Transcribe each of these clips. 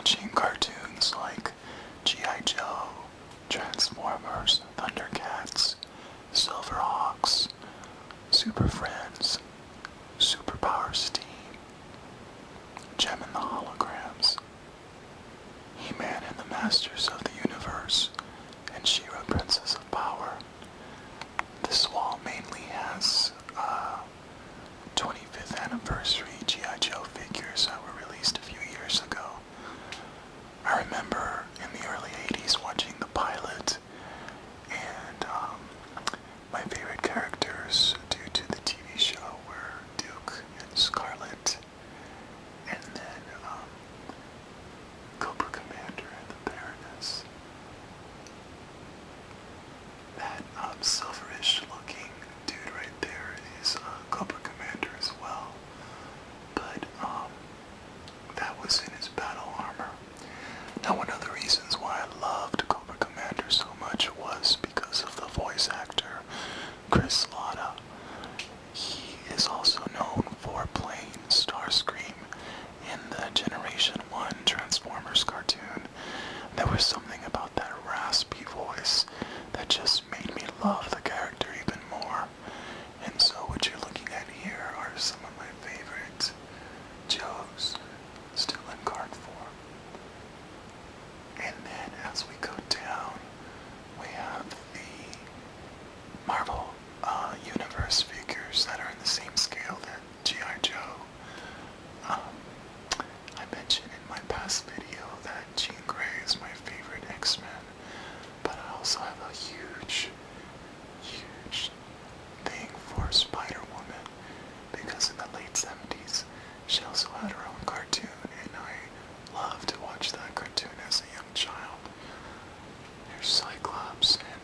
watching cartoons like G.I. Joe, Transformers, Thundercats, Silverhawks, Super Friends, Superpowers Team, Gem and the Holograms, He-Man and the Masters of the Universe, and She-Ra Princess of Power. This wall mainly has 25th anniversary G.I. Joe figures that were released a few years ago. I remember in the early 80s watching the pilot, and my favorite characters due to the TV show were Duke and Scarlet, and then Cobra Commander and the Baroness. That silverish looking dude right there is Cobra Commander as well, but that was in his battle armor. Now, one of the reasons why I loved Cobra Commander so much was because of the voice actor, Chris Latta. He is also known for playing Starscream in the Generation 1 Transformers cartoon. There was something about that raspy voice that just made me love the character even more. And so what you're looking at here are some of my favorite Joes still in card form. And then as we go down, we have the Marvel Universe figures that are in the same scale that G.I. Joe. I mentioned in my past video that Jean Grey is my favorite X-Men, but I also have a huge thing for Spider-Woman, because in the late 70s, she also had her own cartoon, and I loved to watch that cartoon as a young child. There's Cyclops and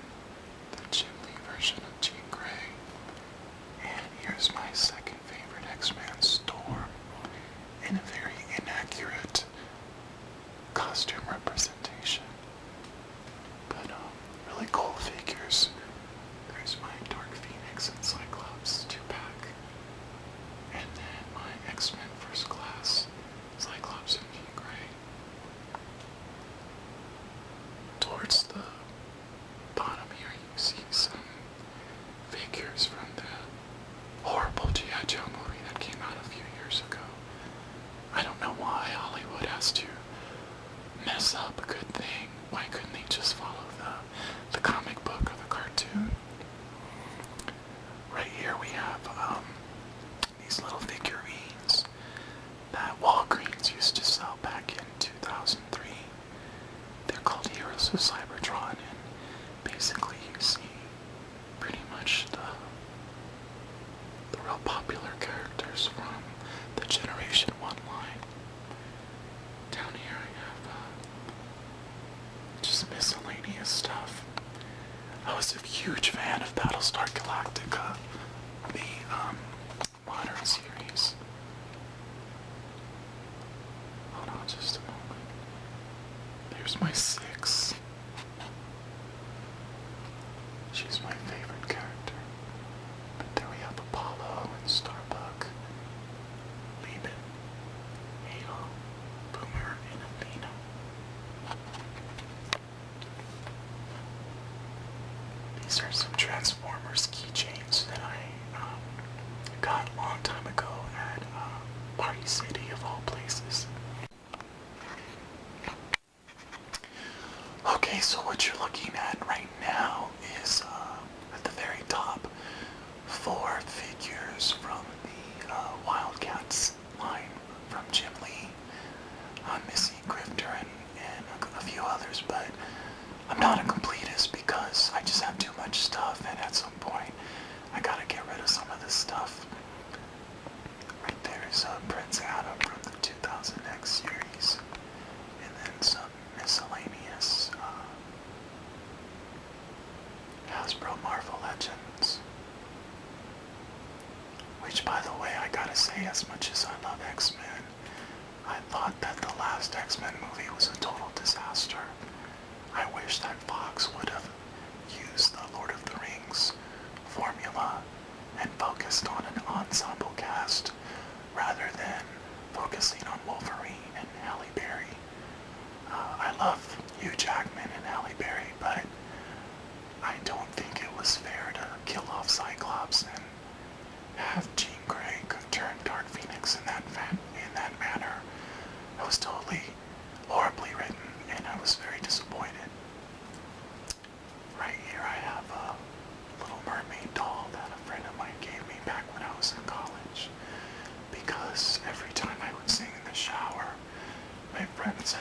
the Jim Lee version of Jean Grey. And here's my second favorite X-Man, Storm, in a very inaccurate costume representation. But really cool figures. There's my Dark Phoenix and Cyclops 2-pack. And then my X-Men First Class, Cyclops and Jean Grey. Towards the bottom here you see some figures from the horrible G.I. Joe movie that came out a few years ago. I don't know why Hollywood has to mess up a good thing. Why couldn't they just follow the comic book or the cartoon? Right here we have these little figurines that Walgreens used to sell back in 2003. They're called Heroes of Cybertron, and basically you see pretty much the real popular characters from the Generation 1 line. Down here I have just miscellaneous stuff. I was a huge fan of Battlestar Galactica, the modern series. Hold on just a moment. There's my 6. She's my favorite character. But there we have Apollo and Starbuck, Leben, Adol, Boomer, and Athena. These are some Transformers keychains that I got a long time ago at Party City of all places. Okay, so what you're looking at right now is at the very top 4 figures from the Wildcats line from Jim Lee. I'm missing Grifter and a few others, but I'm not a completist because I just have too much stuff, and at some point I gotta get rid of some of this stuff. Right there is Prince Adam from the 2000X series, and then some miscellaneous Hasbro Marvel Legends. Which, by the way, I gotta say, as much as I love X-Men, I thought that the last X-Men movie was a total disaster. I wish that Fox would have used the Lord of the Rings formula and focused on an ensemble cast rather than focusing on Wolverine and Halle Berry.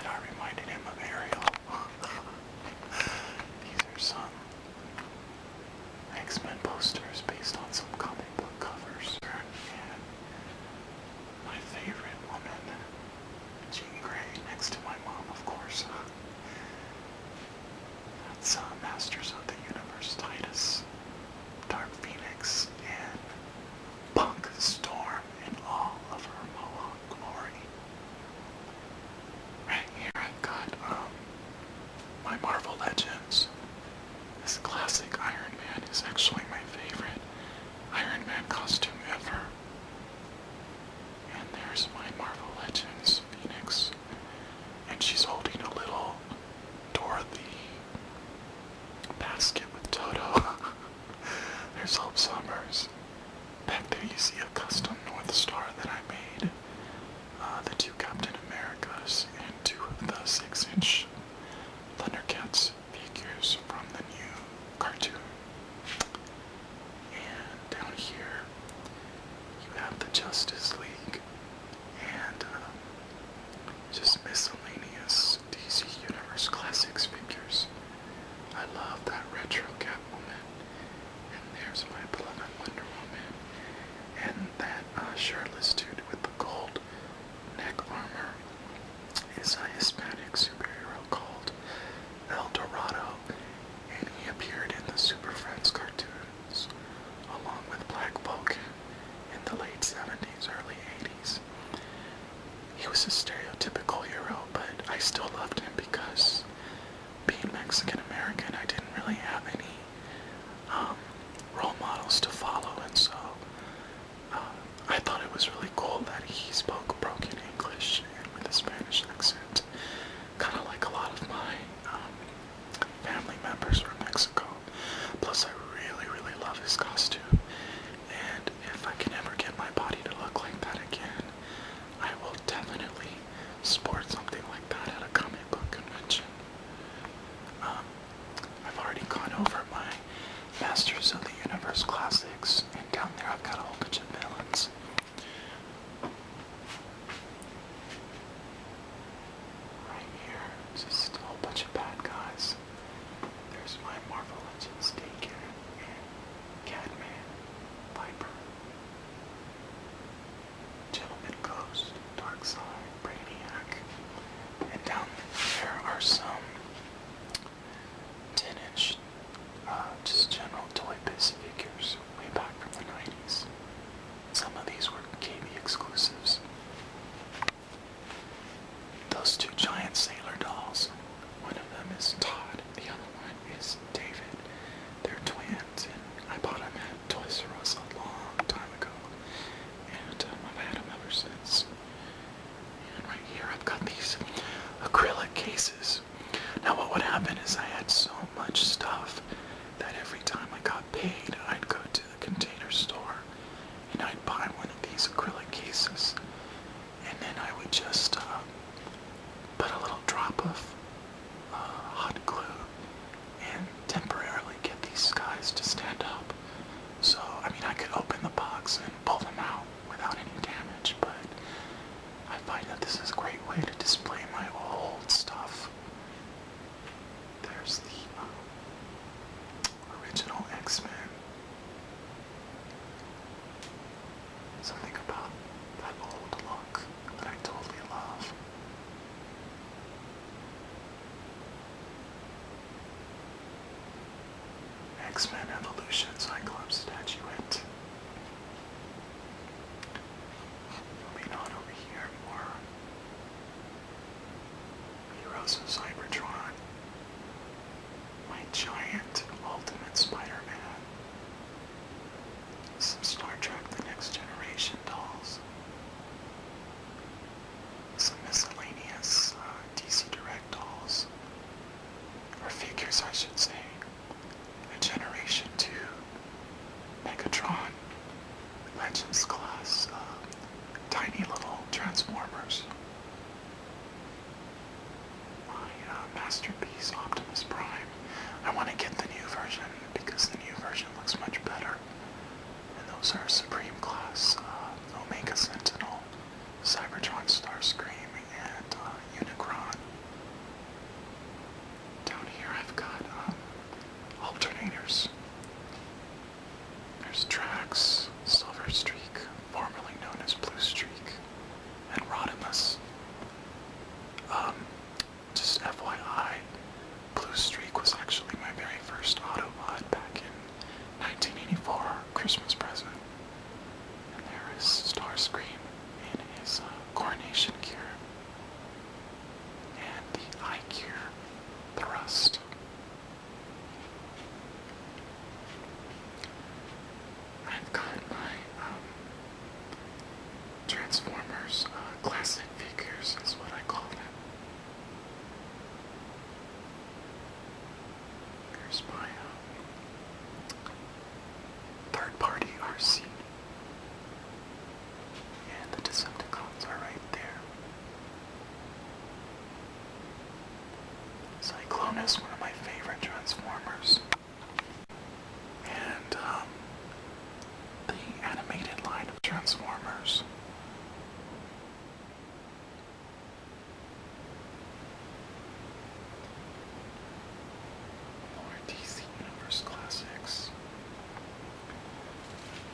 said I reminded him of Ariel. These are some X-Men posters based on some comic book covers. And my favorite woman, Jean Grey, next to my mom, of course. That's Masters of the Universe Titus, Dark Phoenix, and Punk Storm in all of her Mohawk glory. Right here I've got my Marvel Legends. This classic Iron Man is actually my favorite Iron Man costume ever. And there's my Marvel Legends Phoenix. And she's holding a little Dorothy basket with Toto. There's Hope Summers. Back there you see a custom North Star that I made. The 2 Captain Americas and 2 of the 6-inch Thundercats figures from the new cartoon. And down here you have the Justice League and just miscellaneous DC Universe Classics figures. I love that retro Catwoman. And there's my beloved Wonder Woman. And that shirtless dude with the gold neck armor is a Hispanic superhero called El Dorado. And he appeared in the Super Friends cartoons along with Black Vulcan in the late 70s, early 80s. He was a stereotypical hero, but I still loved him because being Mexican American, I didn't really have any role models to follow, and so I thought it was really cool that he spoke broken English and with a Spanish accent, kind of like a lot of my family members from Mexico. Plus, I really, really love his costume, and if I can ever get my body to look like that again, I will definitely sport something like that at a comic book convention. I've already gone over my Masters of the Universe classics, and down there I've got a whole bunch of villains. Right here, just a whole bunch of bad guys. There's my Marvel Legends Deacon and Catman, Viper, Gentleman Ghost, Darkseid, Brainiac, and down there are some 10-inch just general Toy Biz figures way back from the 90s. Some of these were KB exclusives. Those 2 giant sailor dolls, one of them is Todd, the other one is David. They're twins, and I bought them at Toys R Us a long time ago, and I've had them ever since. And right here I've got these acrylic cases. Now what would happen is I had so much stuff that every time I got paid, I'd go to the Container Store and I'd buy one of these acrylic cases, and then I would just put a little drop of hot glue and temporarily get these guys to stand up. So, I mean, I could open the box and pull them out without any damage, but I find that this is a great way to display my old stuff. There's the original X-Men. Something about that old look that I totally love. X-Men Evolution Cyclops statuette. Moving on over here, more Heroes of Cybertron. My giant Ultimate Spider-Man. Some Star Trek The Next Generation dolls. Some miscellaneous DC Direct dolls. Or figures, I should say. A Generation 2 Megatron Legends class tiny little Transformers. My masterpiece Optimus Prime. I want to get the new version because the new version looks much better. And those are Supreme class Omega Sentinel, Cybertron Starscream, and Unicron. There's my third-party RC. And the Decepticons are right there. Cyclone is one of my favorite Transformers. And the animated line of Transformers. More DC Universe classics.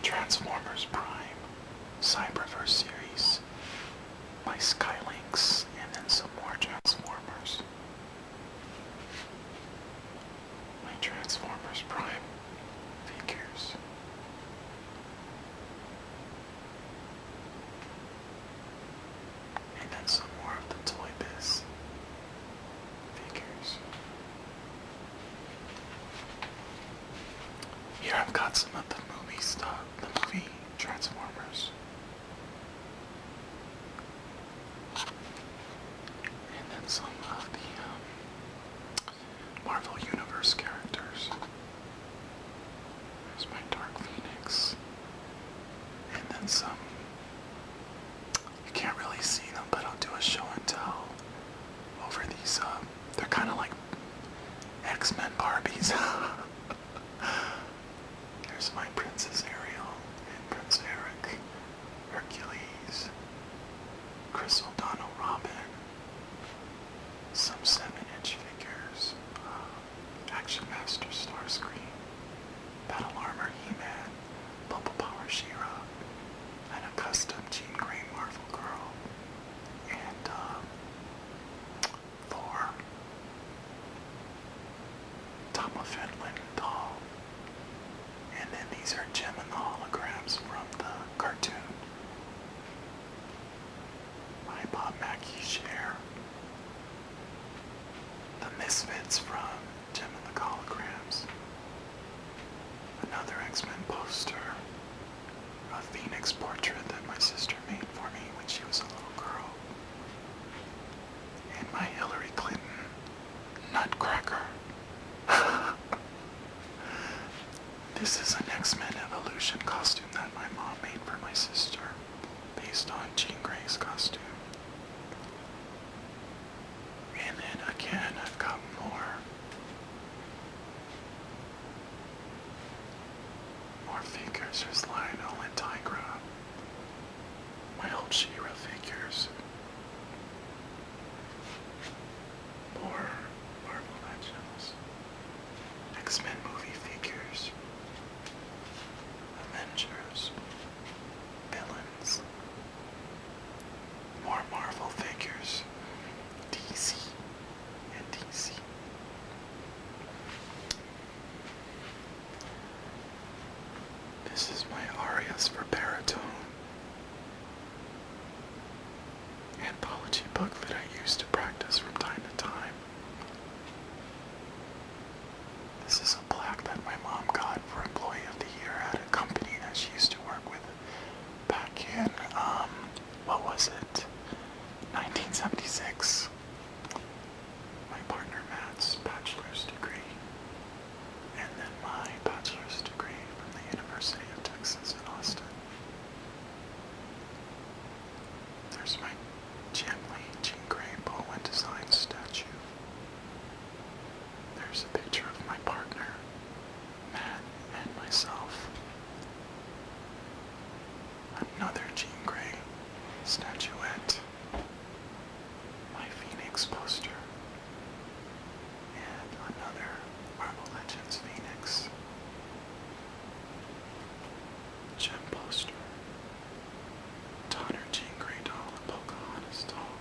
Transformers Prime, Cyberverse series, my Skylinks, and then some more Transformers. My Transformers Prime figures. And then some more of the Toy Biz figures. Here I've got some of the movie stuff, the movie Transformers. And then some of the Marvel Universe characters. There's my Dark Phoenix. And then some, you can't really see them, but I'll do a show and tell over these, they're kind of like X-Men Barbies. There's my Princess Ariel and Prince Eric, Hercules, Chris O'Donnell Robin, some 7-inch figures, Action Master Starscream, Battle Armor He-Man, Bubble Power She-Ra, and a custom Jean Grey Marvel Girl, and Thor, Tom of Finland doll. And then these are Jim and the holograms from the cartoon. My Bob Mackie share. The Misfits from Jim and the holograms. Another X-Men poster. A Phoenix portrait that my sister made for me when she was a little girl. And my Hillary Clinton Nutcracker. This is an X-Men Evolution costume that my mom made for my sister, based on Jean Grey's costume. And then again, I've got more figures. There's Lionel and Tigra. My old She-Ra figures. More Marvel Legends. X-Men movie figures. Avengers, villains, more Marvel figures, DC, and DC. This is my Arias for Baritone anthology book that I use to practice from time to time. This is a plaque that my mom got for Employee of the Year at a company that she used to work with back in, what was it, 1976. My partner Matt's bachelor's degree, and then my bachelor's degree from the University of Texas in Austin. There's my Jim Lee Jean Grey Bowen design statue. There's a picture of my partner, Matt, and myself. Another Jean Grey statuette. My Phoenix poster. And another Marvel Legends Phoenix. Gem poster. Donner Jean Grey doll and Pocahontas doll.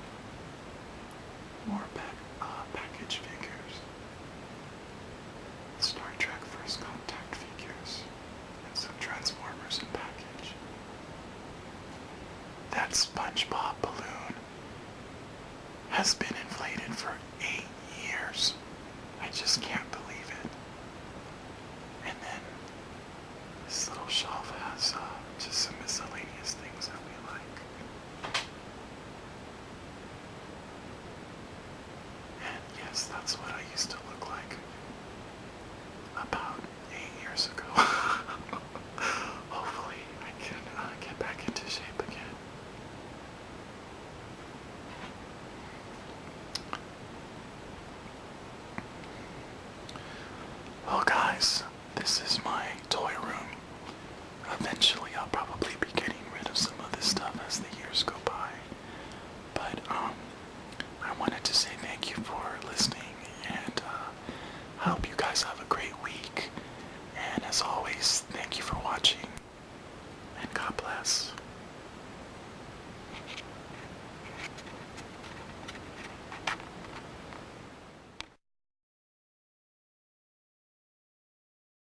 More package figures. Star Trek First Contact figures. And some Transformers in package. That SpongeBob balloon has been inflated for 8 years. I just can't believe it. And then this little shelf has just some miscellaneous things that we like. And yes, that's what I used to look like. about 8 years ago. Hopefully I can get back into shape again. Well guys, this is my toy room. Eventually I'll probably be getting rid of some of this stuff as the years go by. But I wanted to say thank you for listening, and I hope you guys have a great week. And as always, thank you for watching, and God bless.